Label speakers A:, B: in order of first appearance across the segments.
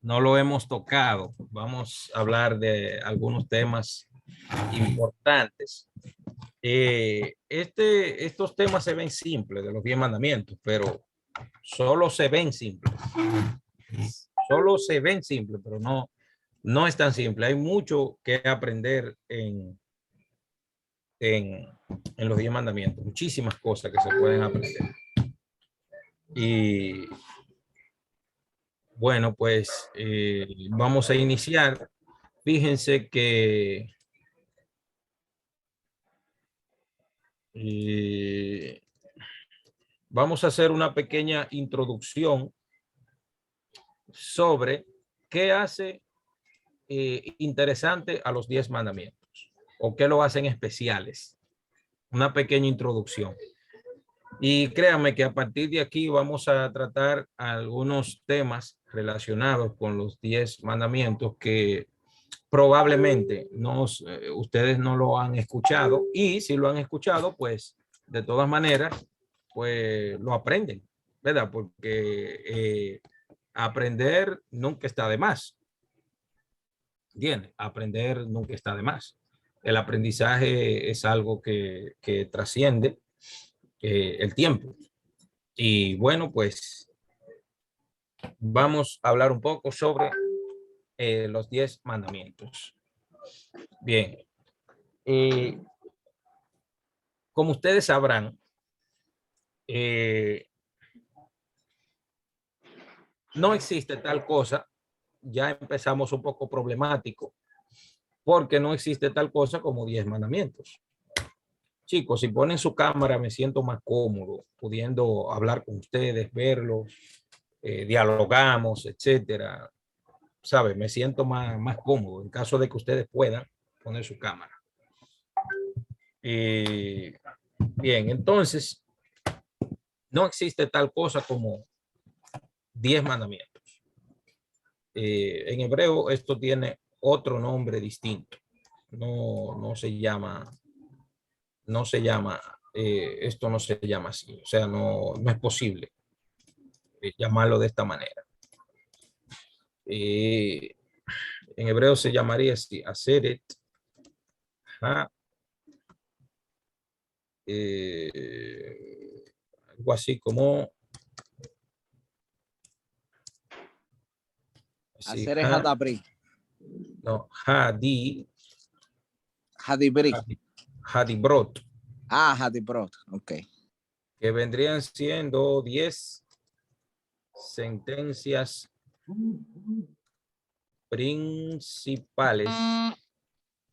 A: no lo hemos tocado. Vamos a hablar de algunos temas importantes. Estos temas se ven simples de los 10 mandamientos, pero solo se ven simples. Solo se ven simples, pero no es tan simple. Hay mucho que aprender en, en los 10 mandamientos. Muchísimas cosas que se pueden aprender. Y bueno, pues vamos a iniciar. Fíjense que eh, vamos a hacer una pequeña introducción sobre qué hace interesante a los 10 mandamientos o qué lo hacen especiales. Una pequeña introducción. Y créanme que a partir de aquí vamos a tratar algunos temas relacionados con los 10 mandamientos que probablemente ustedes no lo han escuchado, y si lo han escuchado, pues de todas maneras, pues lo aprenden, ¿verdad? Porque aprender nunca está de más. ¿Entiendes? Aprender nunca está de más. El aprendizaje es algo que trasciende el tiempo. Y bueno, pues vamos a hablar un poco sobre los 10 mandamientos. Bien, eh, como ustedes sabrán, eh, no existe tal cosa. Ya empezamos un poco problemático porque no existe tal cosa como 10 mandamientos. Chicos, si ponen su cámara me siento más cómodo pudiendo hablar con ustedes, verlos, dialogamos, etcétera. ¿Sabe? Me siento más cómodo en caso de que ustedes puedan poner su cámara. Bien, entonces, no existe tal cosa como 10 mandamientos. En hebreo esto tiene otro nombre distinto. No se llama, esto no se llama así. O sea, no es posible llamarlo de esta manera. Eh, en hebreo se llamaría así, aseret, ha, algo así como así,
B: Hacer es Hadabri.
A: no, hadi,
B: Hadibri.
A: hadibrot,
B: Hadibrot. Ok.
A: que vendrían siendo 10 sentencias principales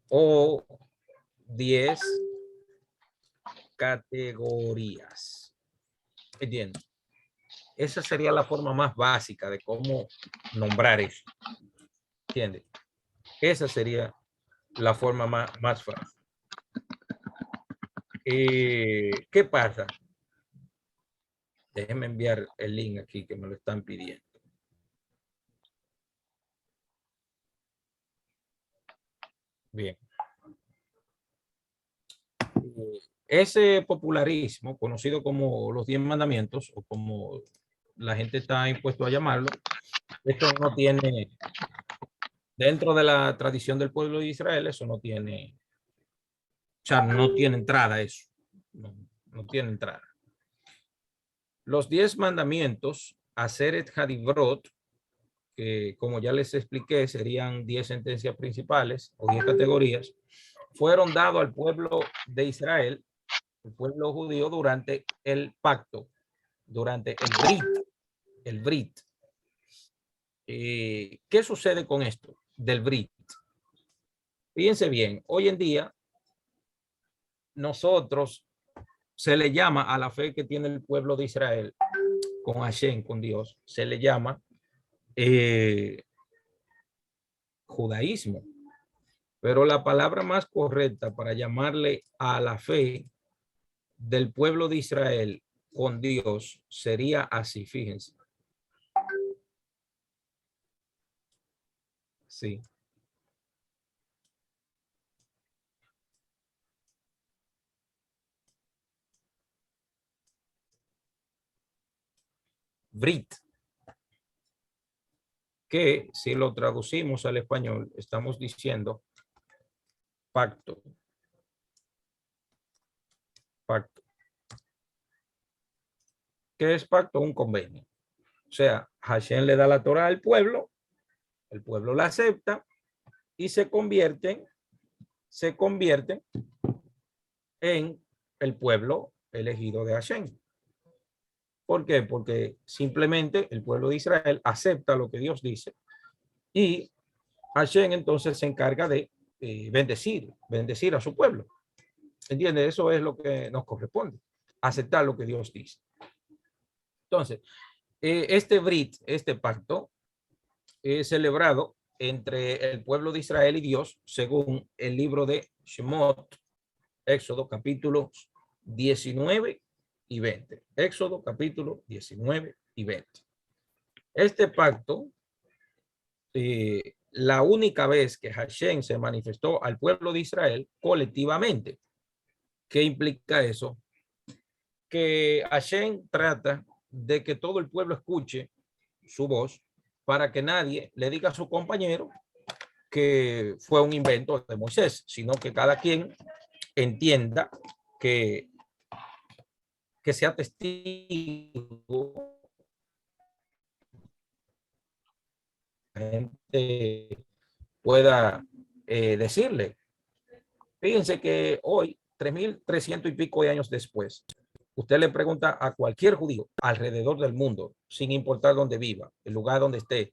A: o 10 categorías. ¿Entiendes? Esa sería la forma más básica de cómo nombrar eso. ¿Entiendes? Esa sería la forma más fácil. ¿Qué pasa? Déjenme enviar el link aquí que me lo están pidiendo. Bien. Ese popularismo, conocido como los 10 mandamientos, o como la gente está impuesto a llamarlo, esto no tiene, dentro de la tradición del pueblo de Israel, eso no tiene, o sea, no tiene entrada eso. No tiene entrada. Los 10 mandamientos, Aseret Hadibrot, que como ya les expliqué, serían 10 sentencias principales o 10 categorías, fueron dados al pueblo de Israel, el pueblo judío, durante el pacto, durante el Brit. ¿Qué sucede con esto del Brit? Fíjense bien, hoy en día nosotros se le llama a la fe que tiene el pueblo de Israel con Hashem, con Dios, se le llama judaísmo. Pero la palabra más correcta para llamarle a la fe del pueblo de Israel con Dios sería así, fíjense. Sí. Brit. que si lo traducimos al español, estamos diciendo pacto. Pacto. ¿Qué es pacto? Un convenio. O sea, Hashem le da la Torah al pueblo, el pueblo la acepta y se convierten en el pueblo elegido de Hashem. ¿Por qué? Porque simplemente el pueblo de Israel acepta lo que Dios dice y Hashem entonces se encarga de bendecir a su pueblo. ¿Entiendes? Eso es lo que nos corresponde, aceptar lo que Dios dice. Entonces, este Brit, este pacto, es celebrado entre el pueblo de Israel y Dios, según el libro de Shemot, Éxodo capítulos 19 y 20. Éxodo capítulo 19 y 20. Este pacto, la única vez que Hashem se manifestó al pueblo de Israel colectivamente. ¿Qué implica eso? Que Hashem trata de que todo el pueblo escuche su voz para que nadie le diga a su compañero que fue un invento de Moisés, sino que cada quien entienda que sea testigo, la gente pueda decirle. Fíjense que hoy, 3.300 y pico de años después, usted le pregunta a cualquier judío alrededor del mundo, sin importar dónde viva, el lugar donde esté,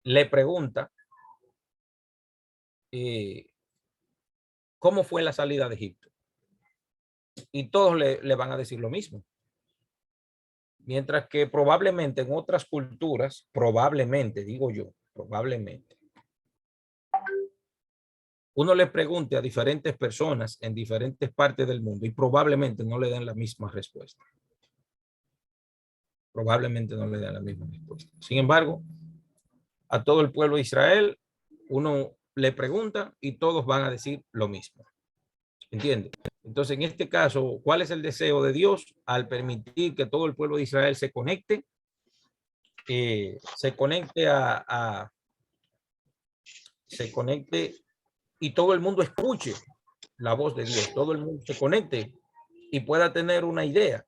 A: le pregunta cómo fue la salida de Egipto. Y todos le van a decir lo mismo. Mientras que probablemente en otras culturas, probablemente, digo yo, probablemente, uno le pregunte a diferentes personas en diferentes partes del mundo y probablemente no le den la misma respuesta. Probablemente no le den la misma respuesta. Sin embargo, a todo el pueblo de Israel, uno le pregunta y todos van a decir lo mismo. ¿Entiende? Entonces, en este caso, ¿cuál es el deseo de Dios al permitir que todo el pueblo de Israel se conecte? Se conecte y todo el mundo escuche la voz de Dios, todo el mundo se conecte y pueda tener una idea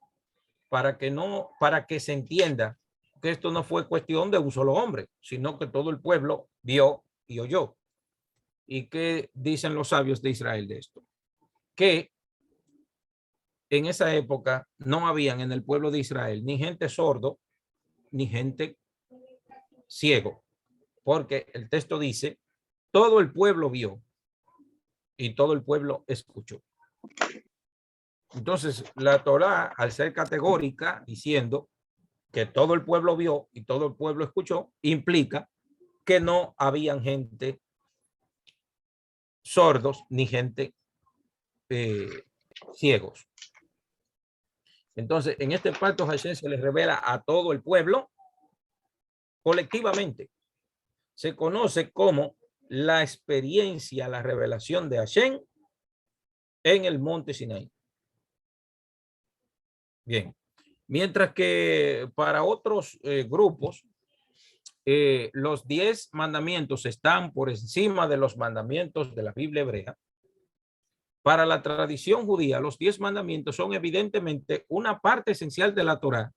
A: para que se entienda que esto no fue cuestión de un solo hombre, sino que todo el pueblo vio y oyó. ¿Y qué dicen los sabios de Israel de esto? Que en esa época no habían en el pueblo de Israel ni gente sordo ni gente ciego, porque el texto dice, todo el pueblo vio y todo el pueblo escuchó. Entonces, la Torá, al ser categórica, diciendo que todo el pueblo vio y todo el pueblo escuchó, implica que no habían gente sordos ni gente ciegos. Entonces, en este pacto Hashem se les revela a todo el pueblo colectivamente. Se conoce como la experiencia, la revelación de Hashem en el monte Sinaí. Bien. Mientras que para otros grupos, los 10 mandamientos están por encima de los mandamientos de la Biblia hebrea. Para la tradición judía, los 10 mandamientos son evidentemente una parte esencial de la Torá,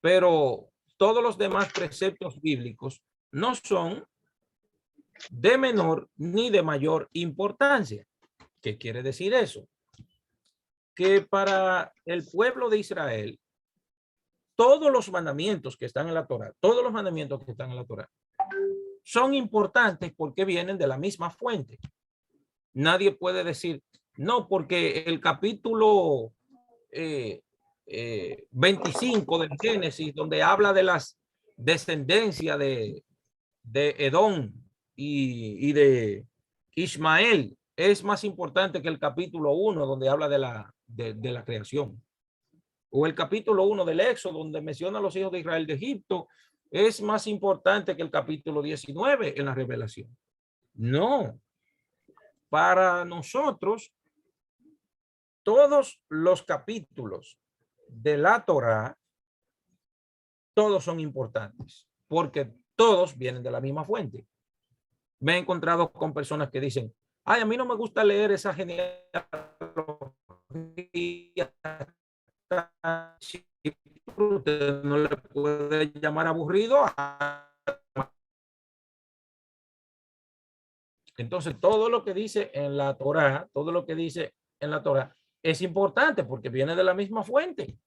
A: pero todos los demás preceptos bíblicos no son de menor ni de mayor importancia. ¿Qué quiere decir eso? Que para el pueblo de Israel, todos los mandamientos que están en la Torá, todos los mandamientos que están en la Torá, son importantes porque vienen de la misma fuente. Nadie puede decir, no, porque el capítulo 25 del Génesis, donde habla de las descendencias de Edom y de Ismael, es más importante que el capítulo 1, donde habla de la creación. O el capítulo 1 del Éxodo, donde menciona a los hijos de Israel de Egipto, es más importante que el capítulo 19 en la revelación. No. Para nosotros, todos los capítulos de la Torá, todos son importantes, porque todos vienen de la misma fuente. Me he encontrado con personas que dicen, ay, a mí no me gusta leer esa genealogía. Usted no le puede llamar aburrido. Entonces, todo lo que dice en la Torá, todo lo que dice en la Torá es importante porque viene de la misma fuente.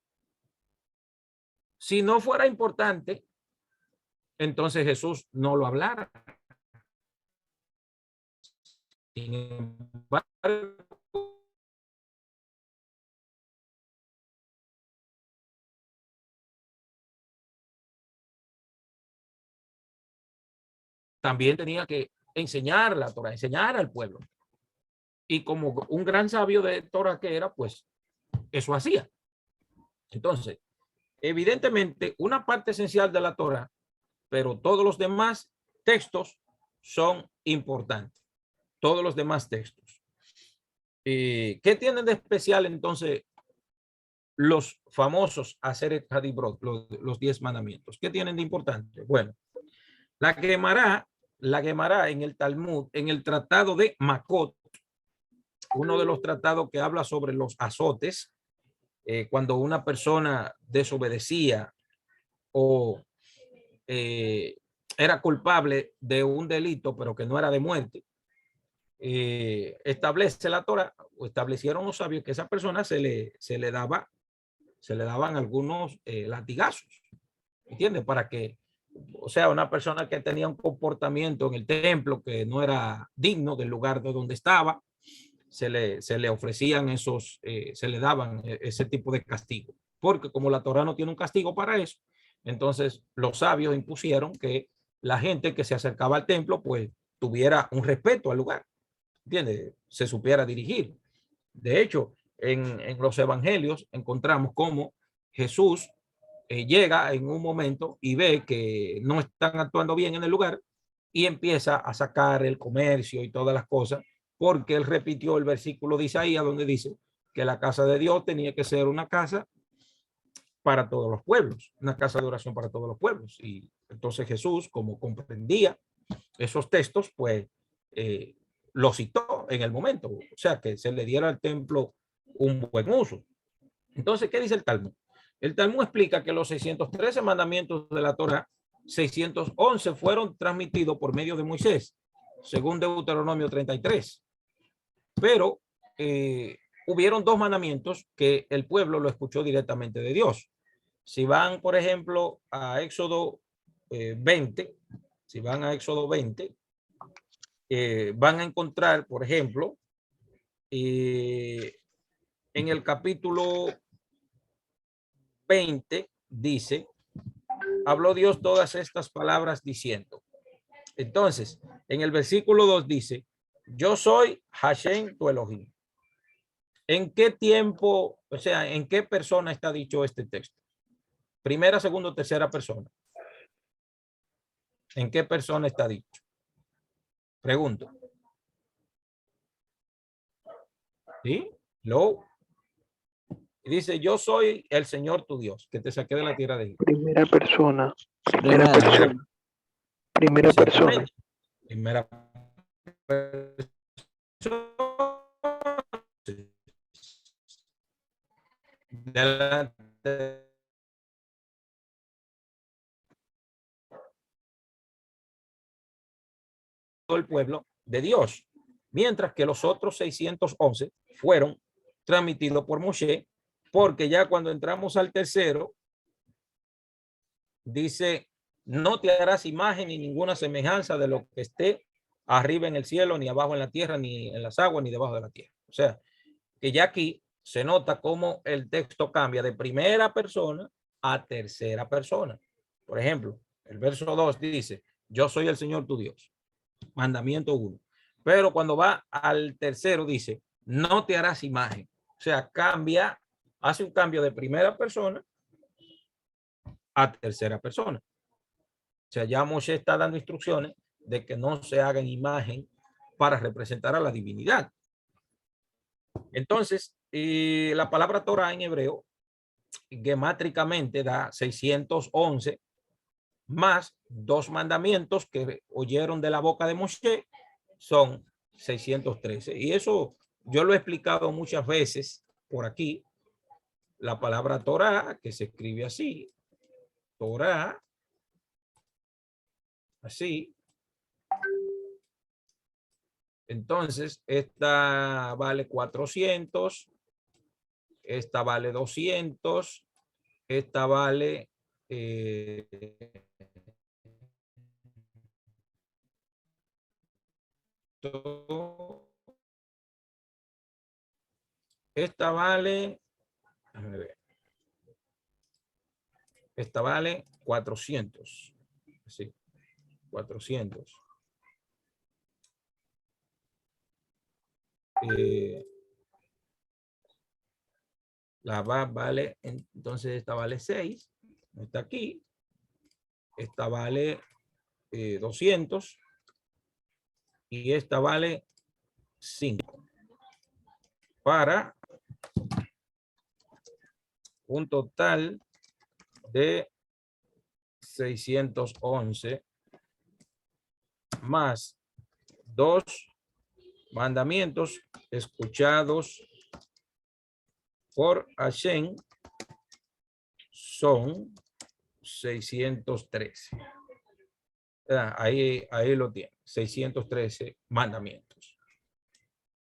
A: Si no fuera importante, entonces Jesús no lo hablara. Sin embargo, también tenía que enseñar la Torá, enseñar al pueblo. Y como un gran sabio de Torá que era, pues eso hacía. Entonces, evidentemente, una parte esencial de la Torá, pero todos los demás textos son importantes. Todos los demás textos. ¿Qué tienen de especial entonces los famosos Aseret Hadibrot, los 10 mandamientos? ¿Qué tienen de importante? Bueno, la Gemara en el Talmud, en el tratado de Makot, uno de los tratados que habla sobre los azotes, cuando una persona desobedecía o era culpable de un delito, pero que no era de muerte, establece la Torah, o establecieron los sabios que a esa persona se le daban algunos latigazos, ¿entiendes? Para que, o sea, una persona que tenía un comportamiento en el templo que no era digno del lugar de donde estaba, se le ofrecían esos, se le daban ese tipo de castigo. Porque como la Torah no tiene un castigo para eso, entonces los sabios impusieron que la gente que se acercaba al templo, pues tuviera un respeto al lugar, ¿entiendes? Se supiera dirigir. De hecho, en los evangelios encontramos cómo Jesús llega en un momento y ve que no están actuando bien en el lugar y empieza a sacar el comercio y todas las cosas, porque él repitió el versículo de Isaías donde dice que la casa de Dios tenía que ser una casa para todos los pueblos, una casa de oración para todos los pueblos. Y entonces Jesús, como comprendía esos textos, pues lo citó en el momento, o sea, que se le diera al templo un buen uso. Entonces, ¿qué dice el Talmud? El Talmud explica que los 613 mandamientos de la Torah, 611 fueron transmitidos por medio de Moisés, según Deuteronomio 33. Pero hubieron 2 mandamientos que el pueblo lo escuchó directamente de Dios. Si van, por ejemplo, a Éxodo 20, si van a Éxodo 20, van a encontrar, por ejemplo, en el capítulo 20 dice, habló Dios todas estas palabras diciendo. Entonces, en el versículo 2 dice, yo soy Hashem tu Elohim. ¿En qué tiempo, o sea, en qué persona está dicho este texto? Primera, segunda, tercera persona. ¿En qué persona está dicho? Pregunto. ¿Sí? ¿Lo? Y dice, yo soy el Señor tu Dios, que te saqué de la tierra de Egipto.
C: Primera persona.
B: Primera.
C: Primera persona.
A: Primera persona. Delante el pueblo de Dios, mientras que los otros 611 fueron transmitidos por Moshe, porque ya cuando entramos al tercero, dice, no te harás imagen ni ninguna semejanza de lo que esté arriba en el cielo, ni abajo en la tierra, ni en las aguas, ni debajo de la tierra. O sea, que ya aquí se nota cómo el texto cambia de primera persona a tercera persona. Por ejemplo, el verso 2 dice, yo soy el Señor tu Dios. Mandamiento 1. Pero cuando va al tercero dice, no te harás imagen. O sea, cambia, hace un cambio de primera persona a tercera persona. O sea, ya Moshe está dando instrucciones de que no se hagan imagen para representar a la divinidad. Entonces, la palabra Torah en hebreo gemátricamente da 611 más 2 mandamientos que oyeron de la boca de Moshe, son 613. Y eso yo lo he explicado muchas veces por aquí. La palabra Torah, que se escribe así, Torah, así. Entonces, esta vale 400, esta vale 200, esta vale esta vale, déjame ver, esta vale 400, sí, 400. La va vale, entonces esta vale 6, está aquí. Esta vale 200 y esta vale 5. Para un total de 611 más 2 mandamientos escuchados por Hashem son 613. Ahí lo tiene, 613 mandamientos.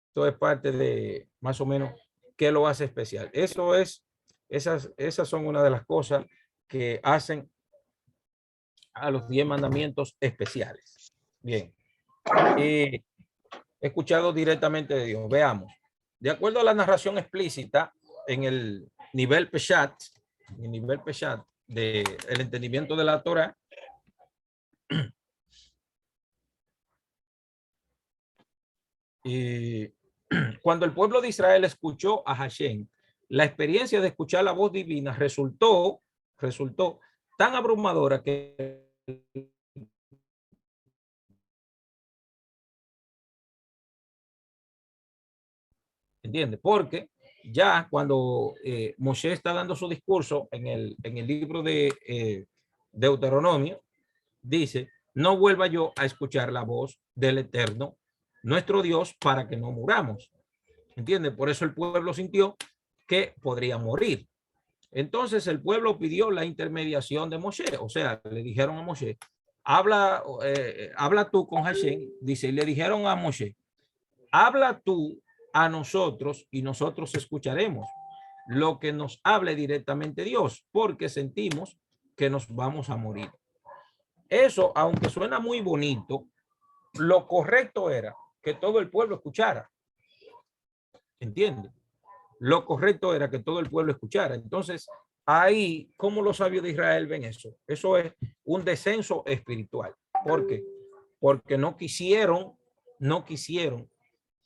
A: Esto es parte de más o menos qué lo hace especial. Eso es, esas son una de las cosas que hacen a los 10 mandamientos especiales. Bien. He escuchado directamente de Dios. Veamos. De acuerdo a la narración explícita en el nivel Peshat, del entendimiento de la Torah, y cuando el pueblo de Israel escuchó a Hashem, la experiencia de escuchar la voz divina resultó tan abrumadora que ¿entiende? Porque ya cuando Moshe está dando su discurso en el libro de Deuteronomio, dice, no vuelva yo a escuchar la voz del Eterno, nuestro Dios, para que no muramos. ¿Entiende? Por eso el pueblo sintió que podría morir. Entonces el pueblo pidió la intermediación de Moshe. O sea, le dijeron a Moshe, habla tú con Hashem. Dice, y le dijeron a Moshe, habla tú a nosotros y nosotros escucharemos lo que nos hable directamente Dios, porque sentimos que nos vamos a morir. Eso, aunque suena muy bonito, lo correcto era que todo el pueblo escuchara. ¿Entiende? Lo correcto era que todo el pueblo escuchara. Entonces, ahí, ¿cómo los sabios de Israel ven eso? Eso es un descenso espiritual. ¿Por qué? Porque no quisieron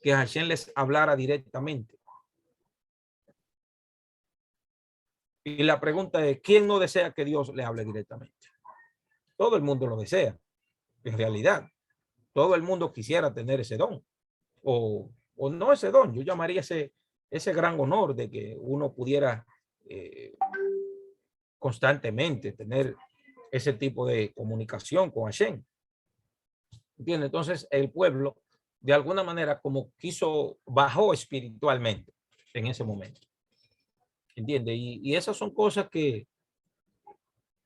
A: que Hashem les hablara directamente. Y la pregunta es, ¿quién no desea que Dios le hable directamente? Todo el mundo lo desea. En realidad, todo el mundo quisiera tener ese don. O no ese don, yo llamaría ese gran honor de que uno pudiera constantemente tener ese tipo de comunicación con Hashem. ¿Entiende? Entonces el pueblo de alguna manera como bajó espiritualmente en ese momento. ¿Entiende? Y esas son cosas que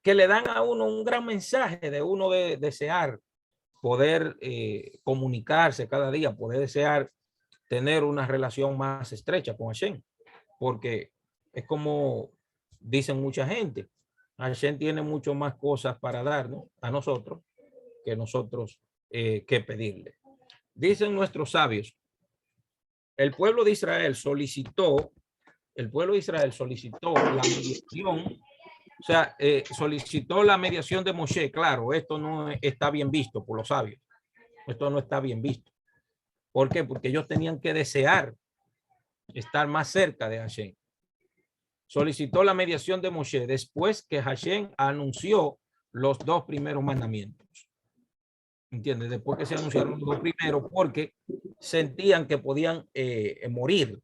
A: le dan a uno un gran mensaje de uno de desear poder comunicarse cada día, poder desear tener una relación más estrecha con Hashem, porque es como dicen mucha gente, Hashem tiene mucho más cosas para darnos a nosotros que nosotros que pedirle. Dicen nuestros sabios, el pueblo de Israel solicitó la mediación, o sea, solicitó la mediación de Moshe. Claro, esto no está bien visto por los sabios. Esto no está bien visto. ¿Por qué? Porque ellos tenían que desear estar más cerca de Hashem. Solicitó la mediación de Moshe después que Hashem anunció los 2 primeros mandamientos. ¿Entiendes? Después que se anunciaron los 2 primeros, porque sentían que podían morir.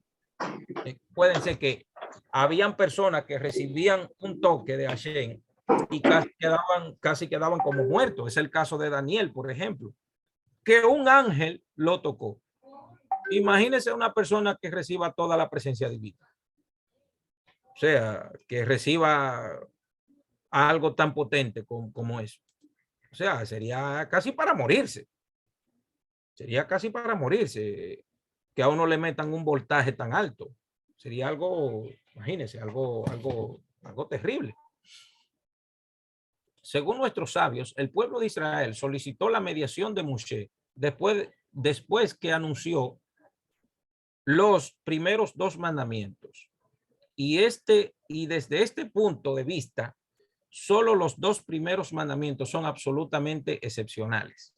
A: Pueden ser que habían personas que recibían un toque de Hashem y casi quedaban como muertos. Es el caso de Daniel, por ejemplo, que un ángel lo tocó. Imagínese una persona que reciba toda la presencia divina. O sea, que reciba algo tan potente como eso. O sea, sería casi para morirse. Sería casi para morirse que a uno le metan un voltaje tan alto. Sería algo, imagínense, algo terrible. Según nuestros sabios, el pueblo de Israel solicitó la mediación de Moshe después que anunció los primeros 2 mandamientos. Y desde este punto de vista, solo los 2 primeros mandamientos son absolutamente excepcionales.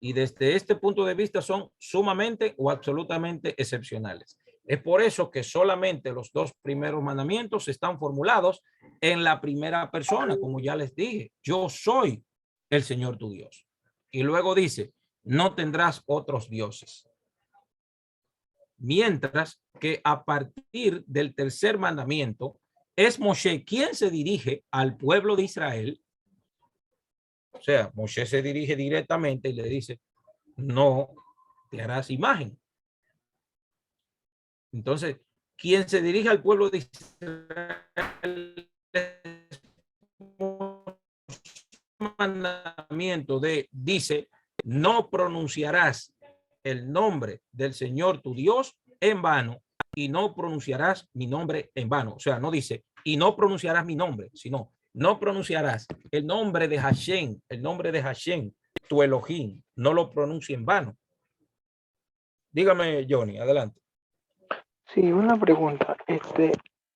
A: Y desde este punto de vista son sumamente o absolutamente excepcionales. Es por eso que solamente los 2 primeros mandamientos están formulados en la primera persona, como ya les dije, yo soy el Señor tu Dios. Y luego dice, no tendrás otros dioses. Mientras que a partir del tercer mandamiento, es Moshe quien se dirige al pueblo de Israel. O sea, Moshe se dirige directamente y le dice, no te harás imagen. Entonces, quien se dirige al pueblo de Israel mandamiento dice, no pronunciarás el nombre del Señor tu Dios en vano y no pronunciarás mi nombre en vano. O sea, no dice, y no pronunciarás mi nombre, sino, no pronunciarás el nombre de Hashem, tu Elohim, no lo pronuncie en vano. Dígame, Johnny, adelante.
C: Sí, una pregunta.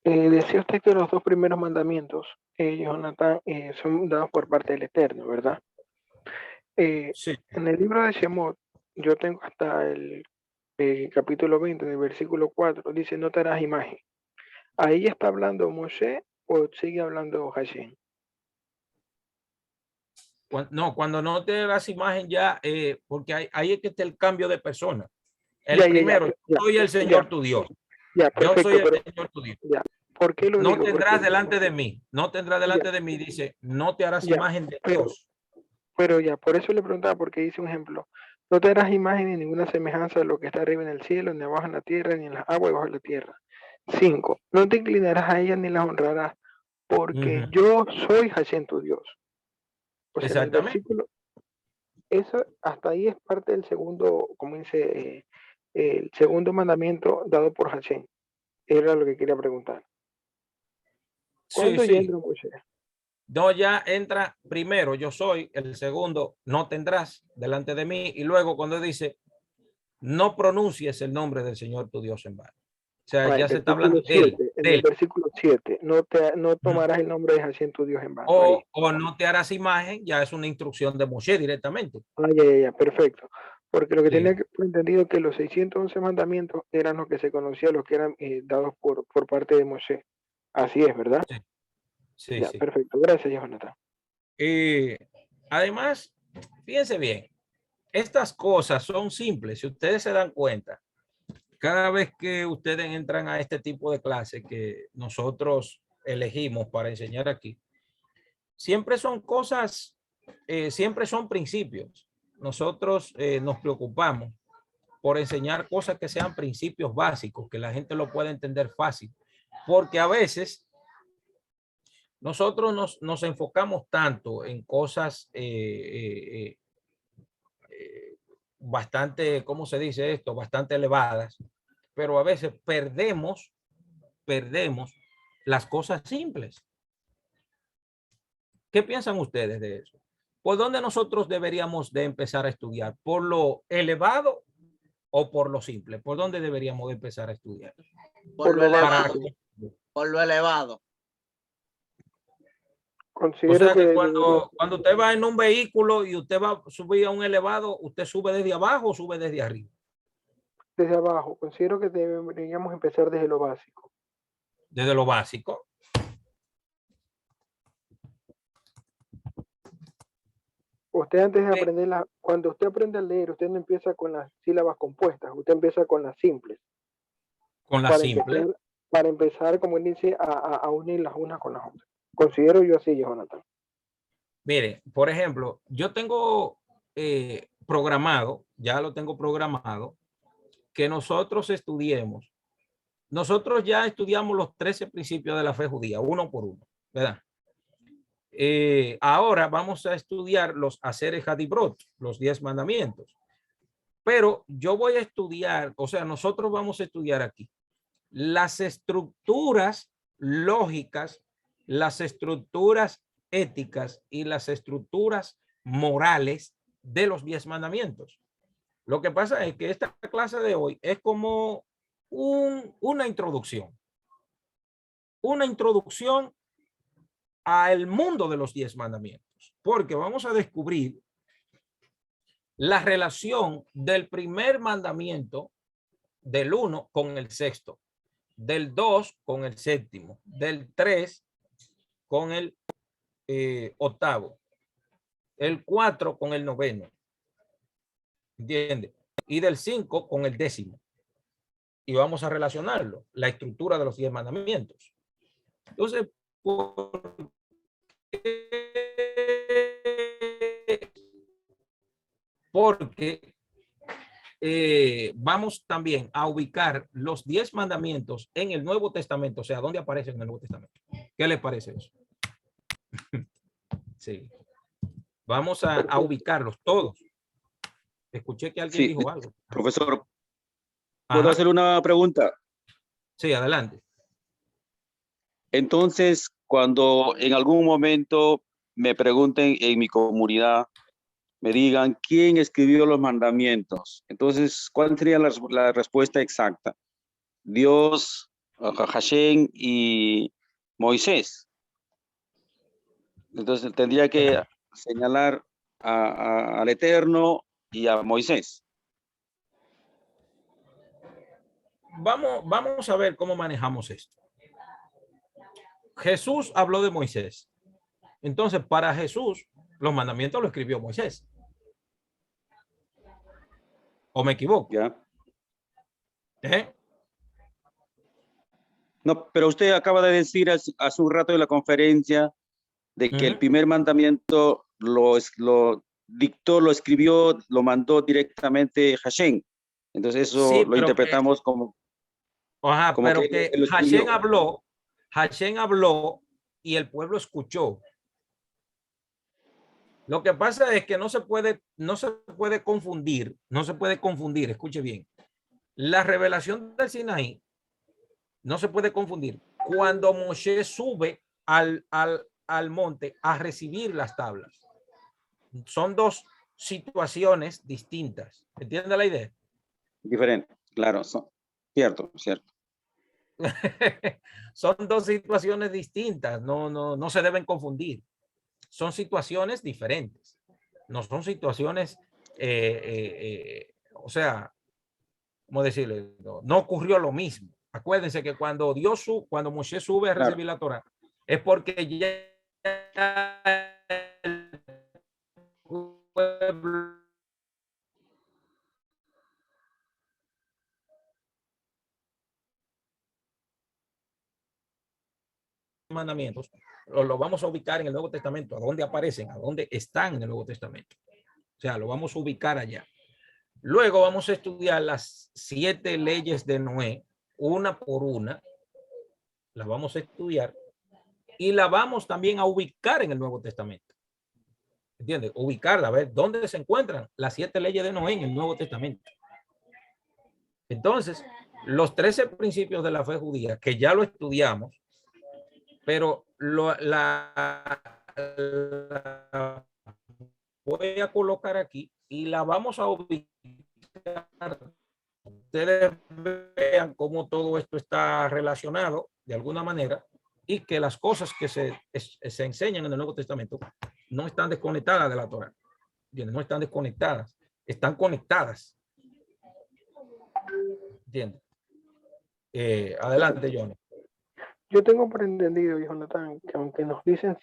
C: Decía usted que los 2 primeros mandamientos, Jonathan, son dados por parte del Eterno, ¿verdad?
A: Sí.
C: En el libro de Shemot, yo tengo hasta el capítulo 20, del versículo 4, dice, no te harás imagen. ¿Ahí está hablando Moshe o sigue hablando Hashem?
A: No, cuando no te hagas imagen ya, porque ahí es que está el cambio de persona. El
C: Ya,
A: primero,
C: ya,
A: soy el Señor tu Dios.
C: ya,
A: Yo soy
C: perfecto,
A: el
C: pero
A: Señor tu Dios.
C: ya, ¿por qué lo
A: No
C: digo?
A: tendrás
C: Porque,
A: delante de mí, no tendrás delante
C: ya,
A: de mí, dice, no te harás
C: ya,
A: imagen de
C: pero,
A: Dios.
C: pero ya, por eso le preguntaba, porque dice un ejemplo, no te harás imagen ni ninguna semejanza de lo que está arriba en el cielo, ni abajo en la tierra, ni en las aguas debajo de la tierra. 5, no te inclinarás a ellas ni las honrarás, porque yo soy Hashem tu Dios. O sea, en el
A: Exactamente.
C: versículo, eso hasta ahí es parte del segundo, como dice, el segundo mandamiento dado por Hashem. Era lo que quería preguntar.
A: Sí,
C: ¿Cuándo ya
A: sí.
C: entra Moshe?
A: No, ya entra primero, yo soy, el segundo, no tendrás delante de mí, y luego cuando dice, no pronuncies el nombre del Señor tu Dios en vano. O sea,
C: Ah, el
A: ya se está
C: versículo
A: hablando de él,
C: 7, en
A: de
C: el
A: él.
C: versículo 7, no tomarás el nombre de Hashem tu Dios en vano. Ahí.
A: O no te harás imagen, ya es una instrucción de Moshe directamente.
C: Ah, ya, perfecto. Porque lo que tenía
A: Sí,
C: que entendido que los 611 mandamientos eran los que se conocía, los que eran dados por parte de Moshe. Así es, ¿verdad?
A: sí, sí,
C: Ya,
A: sí.
C: perfecto. Gracias, Jonathan.
A: Además, fíjense bien, estas cosas son simples. Si ustedes se dan cuenta, cada vez que ustedes entran a este tipo de clases que nosotros elegimos para enseñar aquí, siempre son cosas, siempre son principios. Nosotros nos preocupamos por enseñar cosas que sean principios básicos, que la gente lo pueda entender fácil, porque a veces nosotros nos enfocamos tanto en cosas bastante, ¿cómo se dice esto? Bastante elevadas, pero a veces perdemos las cosas simples. ¿Qué piensan ustedes de eso? ¿Por dónde nosotros deberíamos de empezar a estudiar? ¿Por lo elevado o por lo simple? ¿Por dónde deberíamos de empezar a estudiar?
B: Por lo elevado.
A: Para,
B: Por lo elevado.
A: o
C: Considero
A: sea
C: que
A: que cuando usted va en un vehículo y usted va a subir a un elevado, ¿usted sube desde abajo o sube desde arriba?
C: desde abajo, considero que deberíamos empezar desde lo básico.
A: Desde lo básico.
C: Usted antes de aprender, cuando usted aprende a leer, usted no empieza con las sílabas compuestas, usted empieza con las simples.
A: Con la
C: Para
A: simple.
C: empezar, para empezar, como él dice, a unir las unas con las otras. Considero yo así, Jonathan.
A: Mire, por ejemplo, yo tengo programado, ya lo tengo programado, que nosotros estudiemos. Nosotros ya estudiamos los 13 principios de la fe judía, uno por uno, ¿verdad? Ahora vamos a estudiar los Aseres Hadibrot, los 10 mandamientos. Pero yo voy a estudiar, o sea, nosotros vamos a estudiar aquí las estructuras lógicas, las estructuras éticas y las estructuras morales de los 10 mandamientos. Lo que pasa es que esta clase de hoy es como una introducción al mundo de los 10 mandamientos, porque vamos a descubrir la relación del primer mandamiento del 1 con el sexto, del 2 con el séptimo, del 3 con el octavo, el 4 con el noveno, ¿entiende? Y del 5 con el décimo. Y vamos a relacionarlo, la estructura de los 10 mandamientos. Entonces, porque vamos también a ubicar los 10 mandamientos en el Nuevo Testamento, o sea, ¿dónde aparecen en el Nuevo Testamento? ¿Qué les parece eso? Sí. Vamos a ubicarlos todos. Escuché que alguien dijo algo.
D: Profesor,
A: Ajá.
D: ¿puedo hacer una pregunta?
A: Sí, adelante.
D: Entonces, cuando en algún momento me pregunten en mi comunidad, me digan quién escribió los mandamientos, entonces, ¿cuál sería la respuesta exacta? Dios, Hashem y Moisés. Entonces, tendría que señalar al Eterno y a Moisés.
A: Vamos a ver cómo manejamos esto. Jesús habló de Moisés. Entonces, para Jesús, los mandamientos lo escribió Moisés. ¿O me equivoco?
D: ¿Ya?
A: ¿Eh?
D: No, pero usted acaba de decir hace un rato en la conferencia de que el primer mandamiento lo dictó, lo escribió, lo mandó directamente Hashem. Entonces eso
A: Sí,
D: lo interpretamos como...
A: Ajá,
D: como
A: pero
D: que
A: que Hashem habló y el pueblo escuchó. Lo que pasa es que no se puede confundir, escuche bien. La revelación del Sinaí no se puede confundir. Cuando Moshe sube al monte a recibir las tablas. Son dos situaciones distintas. ¿Entiende la idea?
D: diferente, claro, cierto.
A: Son dos situaciones distintas, no se deben confundir. Son situaciones diferentes. No son situaciones, o sea, ¿cómo decirle? No ocurrió lo mismo. Acuérdense que cuando Moshe sube a recibir la Torá, es porque ya el pueblo mandamientos lo vamos a ubicar en el Nuevo Testamento, a dónde aparecen, a dónde están en el Nuevo Testamento. O sea, lo vamos a ubicar allá. Luego vamos a estudiar las 7 leyes de Noé, una por una. Las vamos a estudiar y la vamos también a ubicar en el Nuevo Testamento. ¿Entiendes? Ubicarla, a ver dónde se encuentran las 7 leyes de Noé en el Nuevo Testamento. Entonces, los 13 principios de la fe judía, que ya lo estudiamos, pero la voy a colocar aquí y la vamos a ubicar. Ustedes vean cómo todo esto está relacionado de alguna manera y que las cosas que se enseñan en el Nuevo Testamento no están desconectadas de la Torá. No están desconectadas, están conectadas. ¿Entiendes? Adelante, Johnny.
C: Yo tengo por entendido, Jonathan, que aunque nos dicen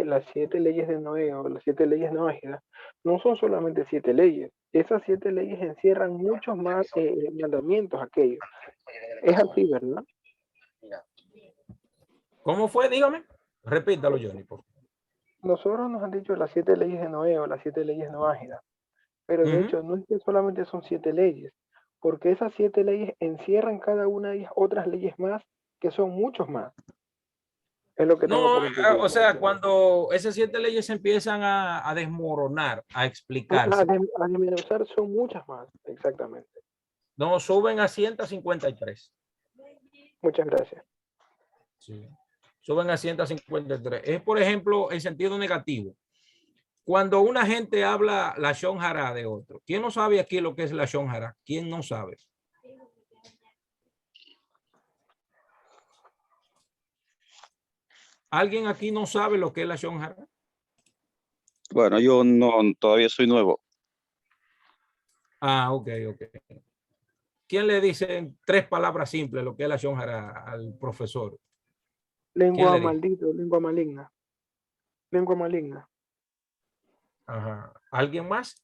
C: las 7 leyes de Noé o las 7 leyes noéidas, no son solamente 7 leyes. Esas 7 leyes encierran muchos más mandamientos aquellos. Es así, ¿verdad?
A: ¿Cómo fue? Dígame. Repítalo, Johnny, por favor.
C: Nosotros nos han dicho las 7 leyes de Noé o las 7 leyes noágidas, pero de hecho no es que solamente son 7 leyes, porque esas 7 leyes encierran cada una de ellas otras leyes más, que son muchos más. Es lo que tengo
A: No,
C: por entender.
A: o sea, cuando esas 7 leyes empiezan a desmoronar, a explicarse,
C: A desmenuzar son muchas más, exactamente.
A: no suben a 153.
C: Muchas gracias.
A: Sí. Suben a 153. Es, por ejemplo, en sentido negativo. Cuando una gente habla la Lashon Hara de otro. ¿Quién no sabe aquí lo que es la Lashon Hara? ¿Quién no sabe? ¿Alguien aquí no sabe lo que es la Lashon Hara?
D: Bueno, yo no, todavía soy nuevo.
A: Ah, ok. ¿Quién le dice en 3 palabras simples lo que es la Lashon Hara al profesor?
C: Lengua maldita, lengua maligna. Lengua maligna.
A: Ajá. ¿Alguien más?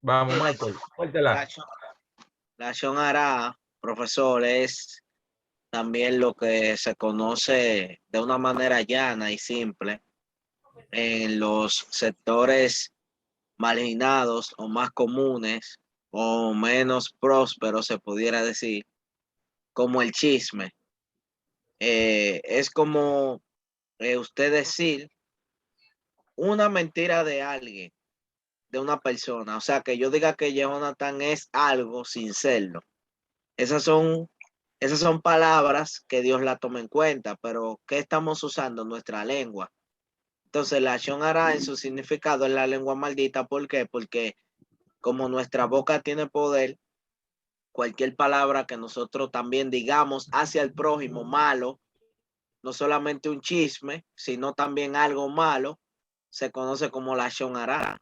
A: Vamos, Michael. Cuéntela.
B: La Lashon Hara, profesor, es también lo que se conoce de una manera llana y simple en los sectores marginados o más comunes o menos prósperos, se pudiera decir, como el chisme. Es como usted decir una mentira de alguien, de una persona. O sea, que yo diga que Jonathan es algo sin serlo. Esas son palabras que Dios la toma en cuenta, pero ¿qué estamos usando? Nuestra lengua. Entonces, la Lashon Hara en su significado es la lengua maldita. ¿Por qué? Porque como nuestra boca tiene poder, cualquier palabra que nosotros también digamos hacia el prójimo malo, no solamente un chisme, sino también algo malo, se conoce como la Lashon Hara.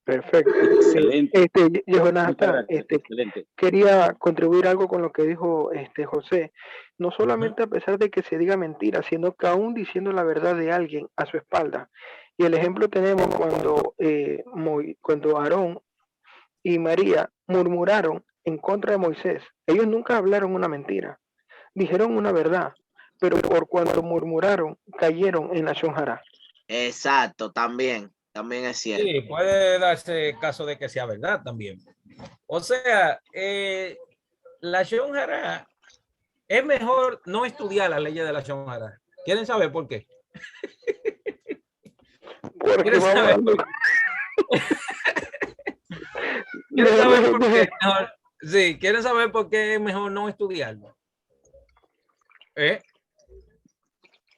C: Perfecto.
D: Excelente.
C: Jonathan,
D: Excelente.
C: quería contribuir algo con lo que dijo José. No solamente a pesar de que se diga mentira, sino que aún diciendo la verdad de alguien a su espalda. Y el ejemplo tenemos cuando Aarón y María murmuraron en contra de Moisés. Ellos nunca hablaron una mentira, dijeron una verdad, pero por cuanto murmuraron, cayeron en la Lashon Hara.
B: Exacto, también es cierto.
A: Sí, puede darse caso de que sea verdad también. O sea, la Lashon Hara es mejor no estudiar las leyes de la Lashon Hara. ¿Quieren saber por qué?
C: Porque
A: ¿Quieren
C: vamos
A: saber
C: dando...
A: por qué? ¿Quieren saber por qué? Mejor, sí, ¿quieren saber por qué es mejor no estudiarlo?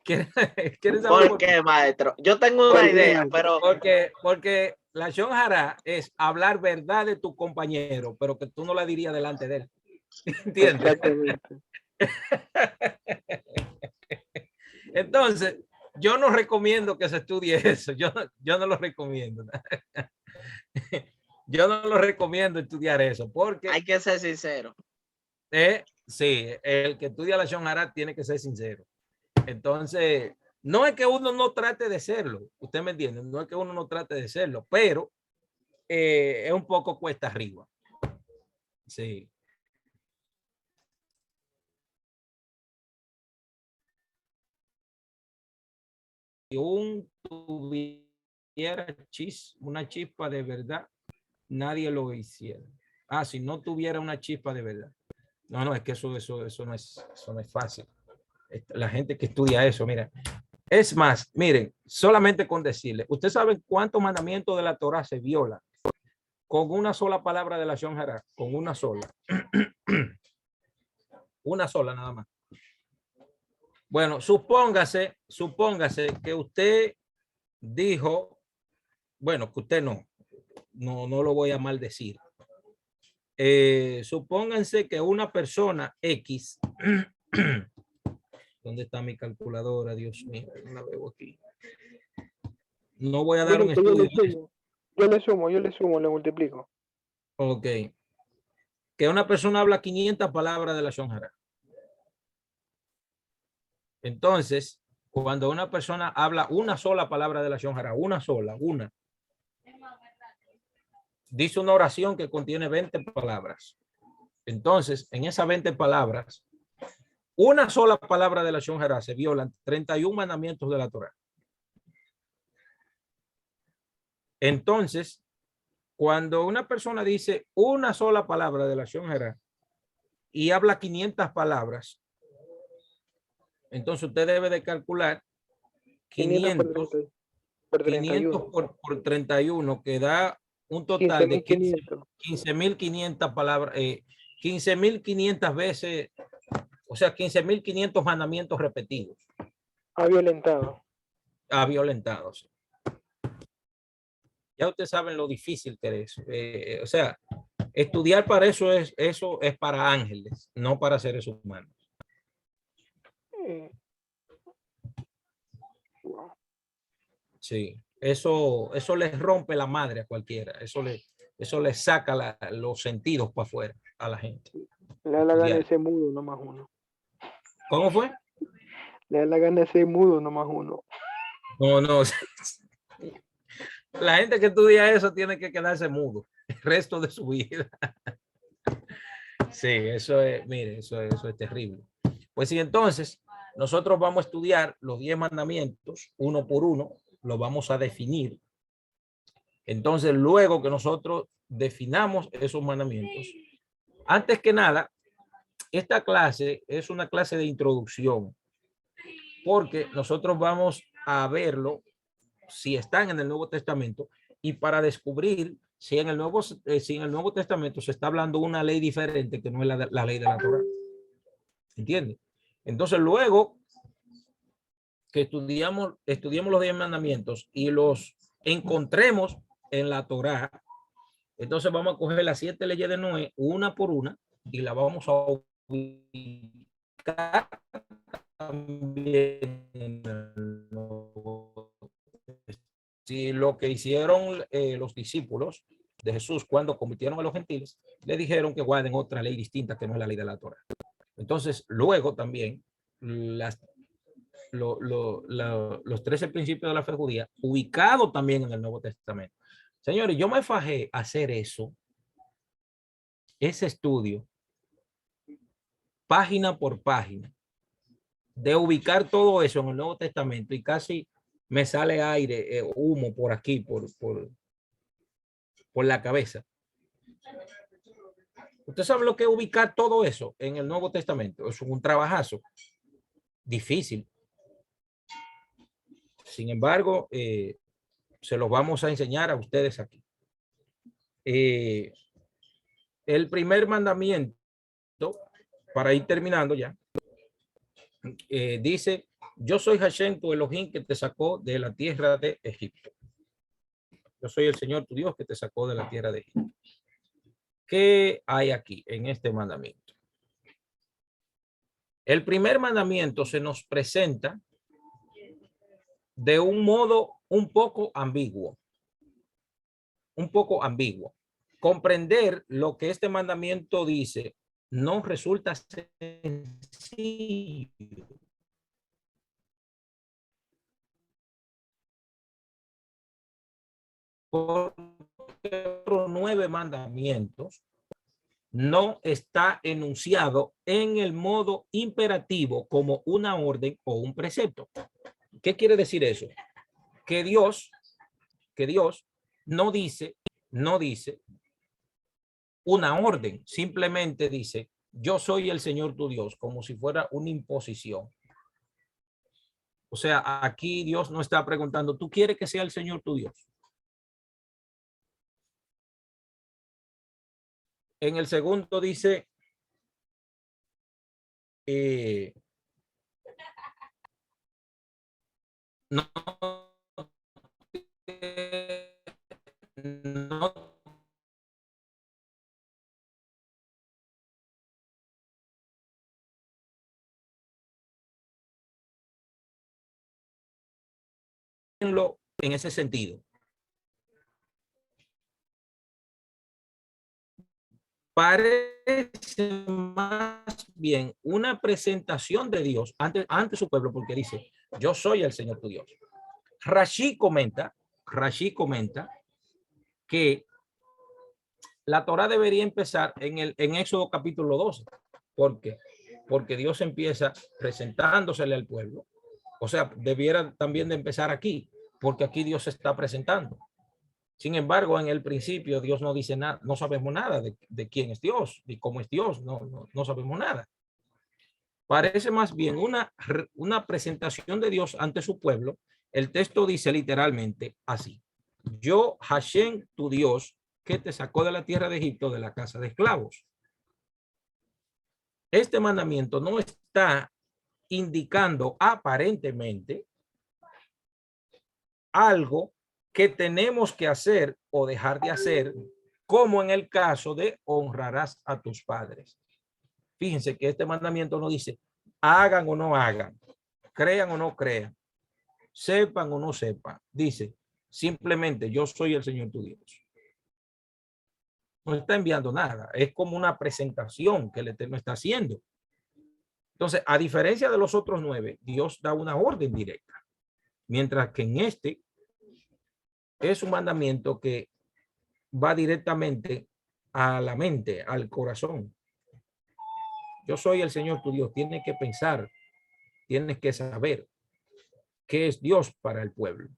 A: ¿Quieren saber
B: por qué, maestro? Yo tengo una idea, pero...
A: Porque la Lashon Hara es hablar verdad de tu compañero, pero que tú no la dirías delante de él. ¿Entiendes?
C: Exactamente.
A: Entonces, yo no recomiendo que se estudie eso. Yo no lo recomiendo. Yo no lo recomiendo estudiar eso porque
B: hay que ser sincero.
A: Sí, el que estudia la Lashon Hara tiene que ser sincero. Entonces, no es que uno no trate de serlo, usted me entiende, no es que uno no trate de serlo, pero es un poco cuesta arriba. Sí. Si un tuviera una chispa de verdad, nadie lo hiciera. Ah, si no tuviera una chispa de verdad. No, es que eso no es fácil. La gente que estudia eso, mira. Es más, miren, solamente con decirle, ¿usted sabe cuántos mandamientos de la Torah se violan con una sola palabra de la Lashon Hara? Con una sola. Una sola nada más. Bueno, supóngase que usted dijo, bueno, que usted no lo voy a maldecir. Supónganse que una persona X, ¿dónde está mi calculadora? Dios mío, no la veo aquí. No voy a dar un estudio.
C: Yo le sumo, le multiplico.
A: Ok. Que una persona habla 500 palabras de la Lashon Hara. Entonces, cuando una persona habla una sola palabra de la Lashon Hara, una, dice una oración que contiene 20 palabras. Entonces, en esas 20 palabras, una sola palabra de la Lashon Hará, se violan 31 mandamientos de la Torá. Entonces, cuando una persona dice una sola palabra de la Lashon Hará y habla 500 palabras, entonces usted debe de calcular 500
C: por
A: 500
C: 31.
A: por 31, que da un total de
C: 15.500.
A: 15.500 palabras, 15.500 veces, o sea, 15.500 mandamientos repetidos.
C: Ha violentado.
A: Ha violentado. Ya ustedes saben lo difícil que es. O sea, estudiar para eso es para ángeles, no para seres humanos.
C: Wow.
A: Sí, eso les rompe la madre a cualquiera. Eso le saca los sentidos para afuera a la gente.
C: Le da la gana de ser mudo, no más uno.
A: ¿Cómo fue?
C: Le da la gana de ser mudo, no más uno.
A: No. La gente que estudia eso tiene que quedarse mudo el resto de su vida. Sí, eso es, mire, eso es terrible. Pues sí, entonces nosotros vamos a estudiar los 10 mandamientos uno por uno, los vamos a definir. Entonces, luego que nosotros definamos esos mandamientos, antes que nada, esta clase es una clase de introducción, porque nosotros vamos a verlo si están en el Nuevo Testamento y para descubrir si en el Nuevo Testamento se está hablando una ley diferente que no es la ley de la Torá. ¿Entiende? Entonces, luego que estudiamos los 10 mandamientos y los encontremos en la Torá, entonces vamos a coger las 7 leyes de Noé una por una y la vamos a ubicar también en el Nuevo Testamento. Si lo que hicieron los discípulos de Jesús cuando convirtieron a los gentiles, le dijeron que guarden otra ley distinta que no es la ley de la Torá. Entonces, luego también los 13 principios de la fe judía, ubicados también en el Nuevo Testamento. Señores, yo me fajé a hacer ese estudio, página por página, de ubicar todo eso en el Nuevo Testamento y casi me sale aire, humo por aquí, por la cabeza. ¿Usted sabe lo que es ubicar todo eso en el Nuevo Testamento? Es un trabajazo difícil. Sin embargo, se los vamos a enseñar a ustedes aquí. El primer mandamiento, para ir terminando ya, dice: yo soy Hashem, tu Elohim, que te sacó de la tierra de Egipto. Yo soy el Señor tu Dios que te sacó de la tierra de Egipto. ¿Qué hay aquí en este mandamiento? El primer mandamiento se nos presenta de un modo un poco ambiguo. Comprender lo que este mandamiento dice no resulta sencillo. Porque los 9 mandamientos no está enunciado en el modo imperativo como una orden o un precepto. ¿Qué quiere decir eso? Que Dios no dice una orden, simplemente dice: yo soy el Señor tu Dios, como si fuera una imposición. O sea, aquí Dios no está preguntando: ¿tú quieres que sea el Señor tu Dios? En el segundo dice, no en ese sentido. Parece más bien una presentación de Dios ante su pueblo, porque dice: yo soy el Señor tu Dios. Rashi comenta que la Torá debería empezar en Éxodo capítulo 12, porque porque Dios empieza presentándosele al pueblo. O sea, debiera también de empezar aquí, porque aquí Dios se está presentando. Sin embargo, en el principio Dios no dice nada, no sabemos nada de quién es Dios, de cómo es Dios, no sabemos nada. Parece más bien una presentación de Dios ante su pueblo. El texto dice literalmente así: yo, Hashem, tu Dios, que te sacó de la tierra de Egipto, de la casa de esclavos. Este mandamiento no está indicando aparentemente algo que tenemos que hacer o dejar de hacer, como en el caso de honrarás a tus padres. Fíjense que este mandamiento no dice hagan o no hagan, crean o no crean, sepan o no sepan. Dice simplemente yo soy el Señor tu Dios. No está enviando nada, es como una presentación que el Eterno está haciendo. Entonces, a diferencia de los otros 9, Dios da una orden directa, mientras que en este es un mandamiento que va directamente a la mente, al corazón. Yo soy el Señor tu Dios. Tienes que pensar, tienes que saber qué es Dios para el pueblo.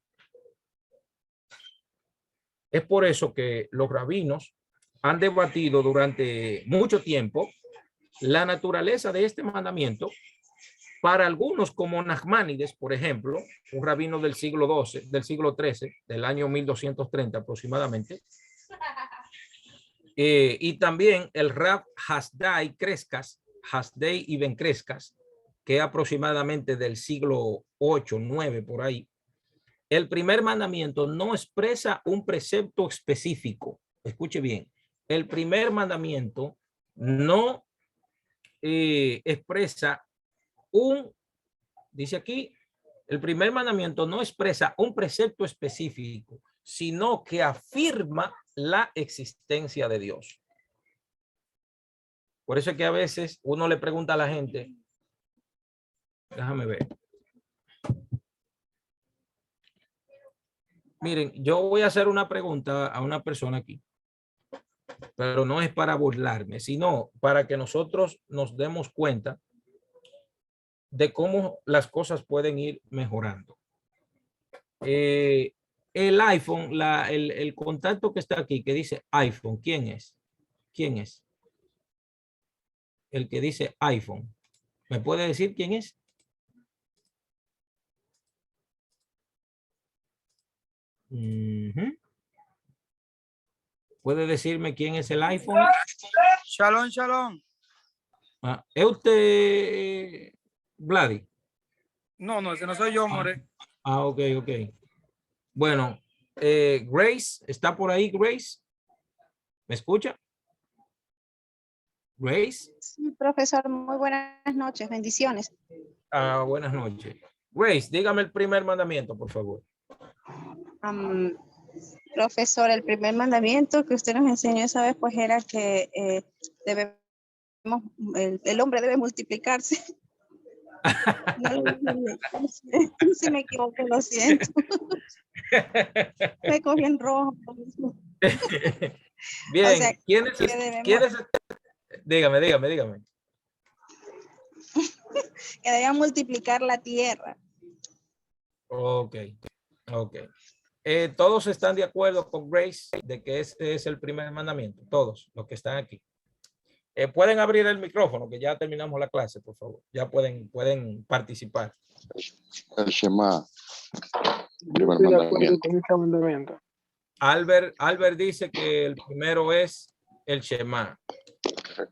A: Es por eso que los rabinos han debatido durante mucho tiempo la naturaleza de este mandamiento. Para algunos, como Nachmanides, por ejemplo, un rabino del siglo XII, del siglo XIII, del año 1230 aproximadamente, y también el Rab Hasdai Crescas, Hasdai Ibn Crescas, que es aproximadamente del siglo 8, 9 por ahí. El primer mandamiento no expresa un precepto específico. Escuche bien, el primer mandamiento no expresa dice aquí, el primer mandamiento no expresa un precepto específico, sino que afirma la existencia de Dios. Por eso es que a veces uno le pregunta a la gente, déjame ver. Miren, yo voy a hacer una pregunta a una persona aquí, pero no es para burlarme, sino para que nosotros nos demos cuenta de cómo las cosas pueden ir mejorando. El iPhone, el contacto que está aquí, que dice iPhone, ¿quién es? ¿Quién es? El que dice iPhone. ¿Me puede decir quién es? ¿Puede decirme quién es el iPhone?
E: Shalom, shalom.
A: ¿Es usted Vladi?
E: No, ese no soy yo, more.
A: Ok. Bueno, Grace, ¿está por ahí, Grace? ¿Me escucha? Grace.
F: Sí, profesor, muy buenas noches, bendiciones.
A: Buenas noches. Grace, dígame el primer mandamiento, por favor.
F: Profesor, el primer mandamiento que usted nos enseñó esa vez, pues era que el hombre debe multiplicarse. No, si me equivoqué, lo siento. Me cogí en rojo.
A: Bien,
F: O sea,
A: ¿quién es? Dígame.
F: Que debemos multiplicar la tierra.
A: Ok. Todos están de acuerdo con Grace de que este es el primer mandamiento. Todos los que están aquí. Pueden abrir el micrófono, que ya terminamos la clase, por favor. Ya pueden participar.
G: El Shema.
C: Yo estoy de acuerdo con este mandamiento.
A: Albert dice que el primero es el Shema.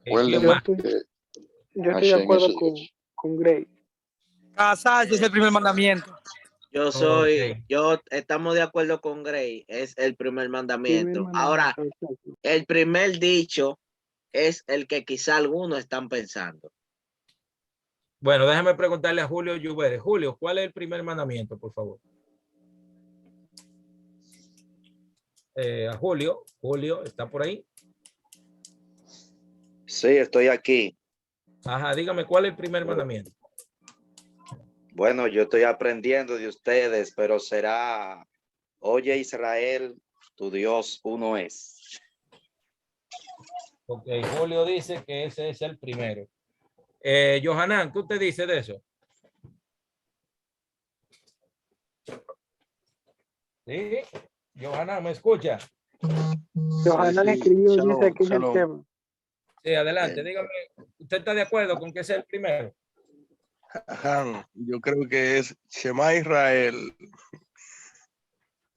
C: Yo estoy de acuerdo con Grace.
E: Casarse es el primer mandamiento.
B: Estamos de acuerdo con Gray, es el primer mandamiento. Ahora, el primer dicho es el que quizá algunos están pensando.
A: Bueno, déjame preguntarle a Julio Lluvere. Julio, ¿cuál es el primer mandamiento, por favor? A Julio, ¿está por ahí?
H: Sí, estoy aquí.
A: Ajá, dígame, ¿cuál es el primer mandamiento?
H: Bueno, yo estoy aprendiendo de ustedes, pero será, oye Israel, tu Dios uno es.
A: Ok, Julio dice que ese es el primero. Johanan, ¿qué usted dice de eso? Sí, Johanan, ¿me escucha?
C: Johanan escribió, dice
I: Shalom,
C: que es el
I: shalom.
C: tema.
A: Sí, adelante, dígame, ¿usted está de acuerdo con que ese es el primero?
I: Ajá, yo creo que es Shema Israel.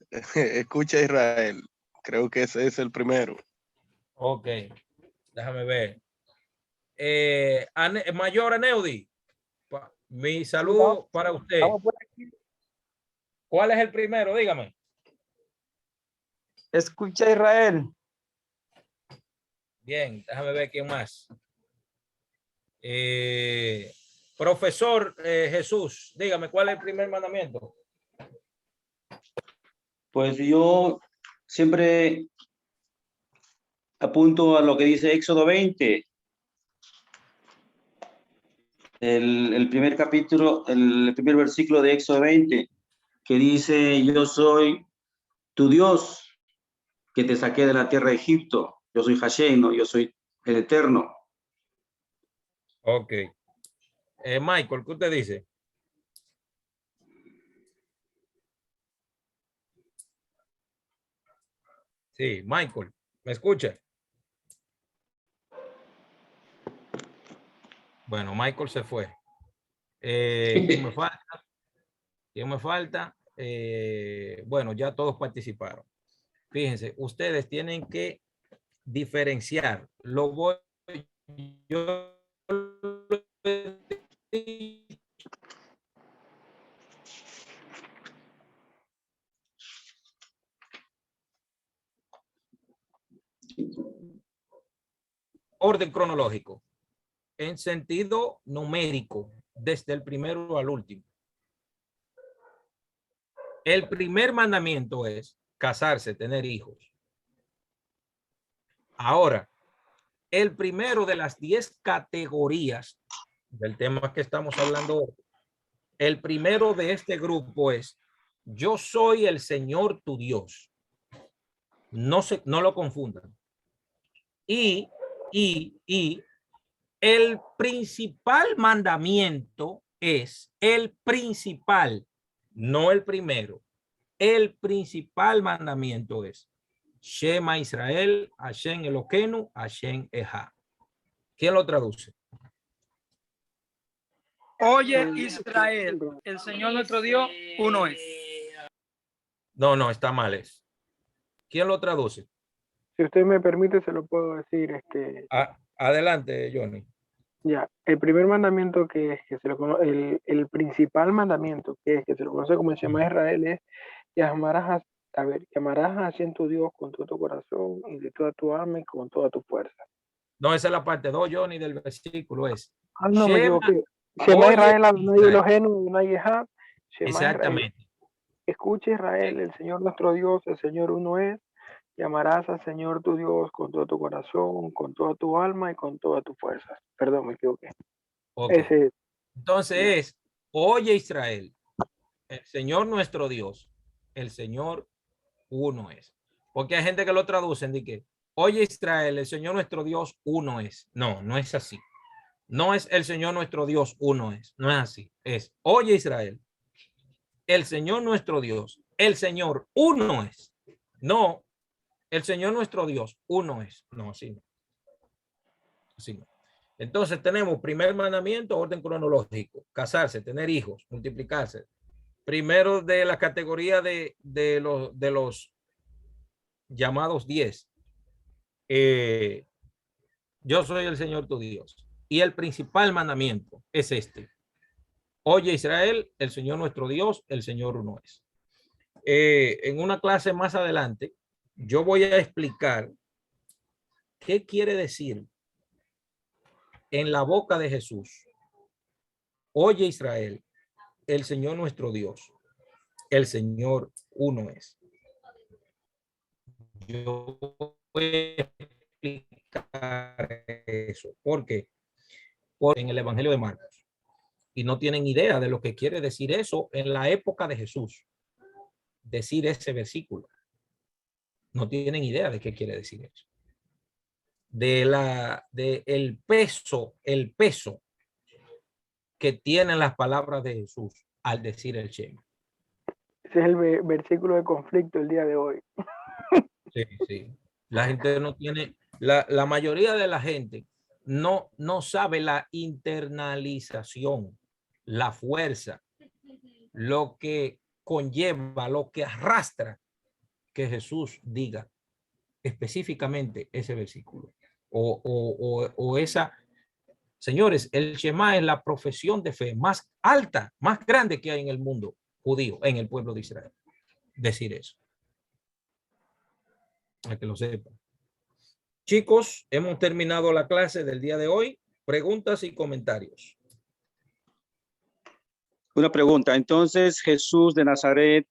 I: Escucha Israel. Creo que ese es el primero.
A: Ok, déjame ver. Mayor Aneudi, mi saludo para usted.
E: Vamos por aquí.
A: ¿Cuál es el primero? Dígame.
E: Escucha Israel.
A: Bien, déjame ver quién más. Profesor Jesús, dígame, ¿cuál es el primer mandamiento?
D: Pues yo siempre apunto a lo que dice Éxodo 20, el primer capítulo, el primer versículo de Éxodo 20, que dice, yo soy tu Dios, que te saqué de la tierra de Egipto. Yo soy Hashem, ¿no? Yo soy el Eterno.
A: Ok. Michael, ¿qué usted dice? Sí, Michael, ¿me escucha? Bueno, Michael se fue. ¿Quién me falta? ¿Quién me falta? Bueno, ya todos participaron. Fíjense, ustedes tienen que diferenciar. Lo voy yo orden cronológico en sentido numérico desde el primero al último. El primer mandamiento es casarse, tener hijos. Ahora, el primero de las 10 categorías del tema que estamos hablando hoy, el primero de este grupo es: yo soy el Señor tu Dios. No lo confundan. Y el principal mandamiento es el principal, no el primero. El principal mandamiento es Shema Israel, Hashem Eloquenu, Hashem Eja. ¿Quién lo traduce?
E: Oye Israel, el Señor nuestro Dios, uno es.
A: No, está mal. ¿Quién lo traduce?
C: Si usted me permite, se lo puedo decir.
A: Adelante, Johnny.
C: Ya, el primer mandamiento que se lo conoce, el principal mandamiento que se lo conoce como el Shema Israel es que amarás a Hashem tu Dios con todo tu corazón y de toda tu alma y con toda tu fuerza.
A: No, esa es la parte 2, Johnny, del versículo. Es
C: No, me
A: Shema,
C: equivoqué. Shema Israel, Adonai
A: Israel.
C: Elohenu, Adonai Echad. Shema Israel.
A: Exactamente.
C: Escucha Israel, el Señor nuestro Dios, el Señor uno es. Y amarás al Señor tu Dios con todo tu corazón, con toda tu alma y con toda tu fuerza. Perdón, me equivoqué.
A: Okay.
C: Ese,
A: Entonces es: oye Israel, el Señor nuestro Dios, el Señor uno es. Porque hay gente que lo traducen de que, oye Israel, el Señor nuestro Dios uno es. No, no es así. No es el Señor nuestro Dios uno es. No es así. Es: oye Israel, el Señor nuestro Dios, el Señor uno es. No, el Señor nuestro Dios uno es. No, así no. Así no. Entonces tenemos primer mandamiento, orden cronológico: casarse, tener hijos, multiplicarse. Primero de la categoría de los llamados 10. Yo soy el Señor tu Dios. Y el principal mandamiento es este: oye Israel, el Señor nuestro Dios, el Señor uno es. En una clase más adelante, yo voy a explicar qué quiere decir en la boca de Jesús: oye Israel, el Señor nuestro Dios, el Señor uno es. Yo voy a explicar eso. ¿Por qué? Porque en el Evangelio de Marcos, y no tienen idea de lo que quiere decir eso en la época de Jesús, decir ese versículo. No tienen idea de qué quiere decir eso. El peso que tienen las palabras de Jesús al decir el Shema.
C: Ese es el versículo de conflicto el día de hoy.
A: Sí, sí. La gente no tiene, la mayoría de la gente no sabe la internalización, la fuerza, lo que conlleva, lo que arrastra que Jesús diga específicamente ese versículo o esa. Señores, el Shema es la profesión de fe más alta, más grande que hay en el mundo judío, en el pueblo de Israel. Decir eso. Para que lo sepan. Chicos, hemos terminado la clase del día de hoy. Preguntas y comentarios.
D: Una pregunta. Entonces, Jesús de Nazaret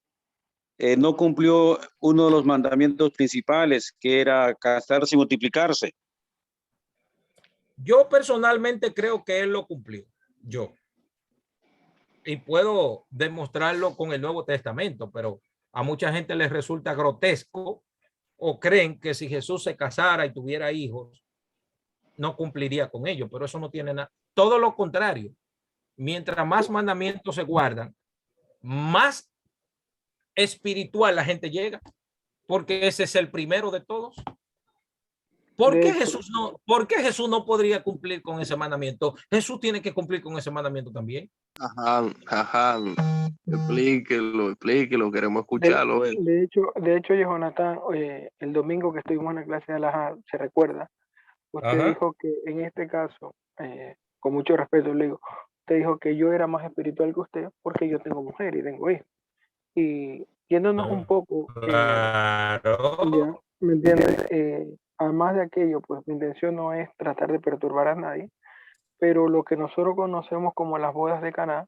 D: no cumplió uno de los mandamientos principales, que era casarse y multiplicarse.
A: Yo personalmente creo que él lo cumplió. Yo. Y puedo demostrarlo con el Nuevo Testamento, pero a mucha gente les resulta grotesco o creen que si Jesús se casara y tuviera hijos, no cumpliría con ellos, pero eso no tiene nada. Todo lo contrario. Mientras más mandamientos se guardan, más espiritual la gente llega, porque ese es el primero de todos. ¿Por qué Jesús no podría cumplir con ese mandamiento? Jesús tiene que cumplir con ese mandamiento también.
I: Ajá. Explíquelo, queremos escucharlo.
C: De hecho, Jonathan, el domingo que estuvimos en la clase de Alajá, se recuerda, usted dijo que en este caso, con mucho respeto le digo, usted dijo que yo era más espiritual que usted porque yo tengo mujer y tengo hijos. Y yéndonos un poco,
A: Claro.
C: ya, ¿me entiendes? Además de aquello, pues mi intención no es tratar de perturbar a nadie, pero lo que nosotros conocemos como las bodas de Caná,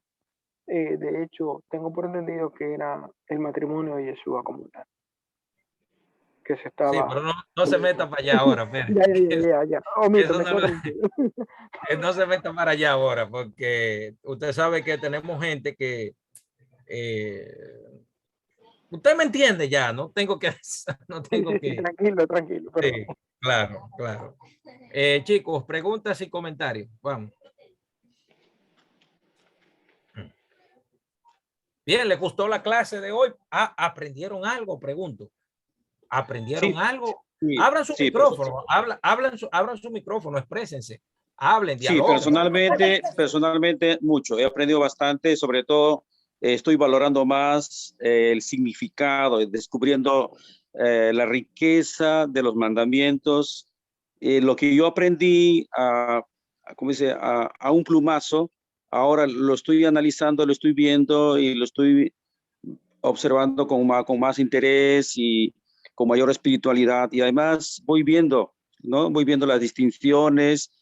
C: de hecho, tengo por entendido que era el matrimonio de Yeshua como tal. Que se estaba...
A: Sí, pero no se meta para allá ahora.
C: ya.
A: No se meta para allá ahora, porque usted sabe que tenemos gente que... usted me entiende ya, no tengo que...
C: Tranquilo.
A: Sí, claro. Chicos, preguntas y comentarios. Vamos. Bien, ¿les gustó la clase de hoy? ¿Aprendieron algo? Pregunto. ¿Aprendieron algo?
D: Sí,
A: abran su micrófono, abran su micrófono, exprésense, hablen, dialoguen.
D: Sí, personalmente mucho. He aprendido bastante, sobre todo estoy valorando más el significado, descubriendo la riqueza de los mandamientos. Lo que yo aprendí a un plumazo, ahora lo estoy analizando, lo estoy viendo y lo estoy observando con más interés y con mayor espiritualidad. Y además voy viendo las distinciones